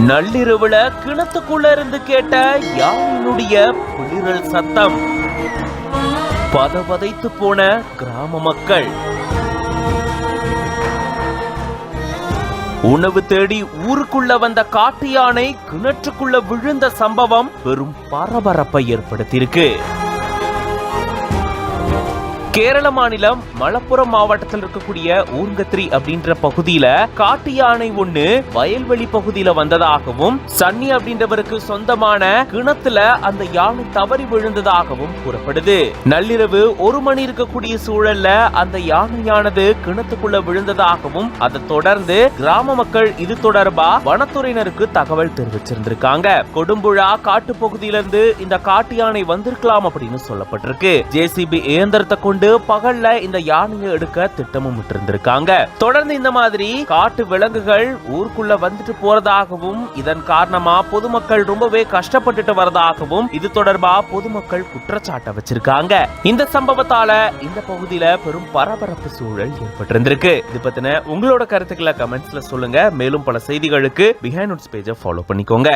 நள்ளிரவுல கிணத்துக்குள்ள இருந்து கேட்ட யானையினுடைய புலிரல் சத்தம் பதவதைத்து போன கிராம மக்கள். உணவு தேடி ஊருக்குள்ள வந்த காட்டு யானை கிணற்றுக்குள்ள விழுந்த சம்பவம் பெரும் பரபரப்பை ஏற்படுத்தியிருக்கு. கேரள மாநிலம் மலப்புரம் மாவட்டத்தில் இருக்கக்கூடிய ஊர்கத்ரி அப்படின்ற பகுதியில காட்டு யானை ஒண்ணு வயல்வெளி பகுதியில வந்ததாகவும் சன்னி அப்படின்றவருக்கு சொந்தமான கிணத்துல அந்த யானை தவறி விழுந்ததாகவும் கூறப்படுது. நள்ளிரவு 1 மணி இருக்கக்கூடிய சூழல்ல அந்த யானையானது கிணத்துக்குள்ள விழுந்ததாகவும் அதை தொடர்ந்து கிராம மக்கள் இது தொடர்பா வனத்துறையினருக்கு தகவல் தெரிவிச்சிருந்திருக்காங்க. கொடும்புழா காட்டு பகுதியிலிருந்து இந்த காட்டு யானை வந்திருக்கலாம் அப்படின்னு சொல்லப்பட்டிருக்கு. ஜேசிபி இயந்திரத்தை கொண்டு பகல்ல இந்த யானையை எடுக்க திட்டமும் இருந்திருக்காங்க. தொடர்ந்து இந்த மாதிரி காட்டு விலங்குகள் ஊருக்குள்ள வந்துட்டு போறதாகவும் இதன் காரணமா பொதுமக்கள் ரொம்பவே கஷ்டப்பட்டுட்டு வரதாகவும் இது தொடர்பா பொதுமக்கள் குற்றச்சாட்டை வச்சிருக்காங்க. இந்த சம்பவத்தால இந்த பகுதியில பெரும் பரபரப்பு சூழல் ஏற்பட்டிருந்திருக்கு. இது பத்தின உங்களோட கருத்துக்களை கமெண்ட்ஸ்ல சொல்லுங்க. மேலும் பல செய்திகளுக்கு பிஹைண்ட் நோட்ஸ் பேஜை ஃபாலோ பண்ணிக்கோங்க.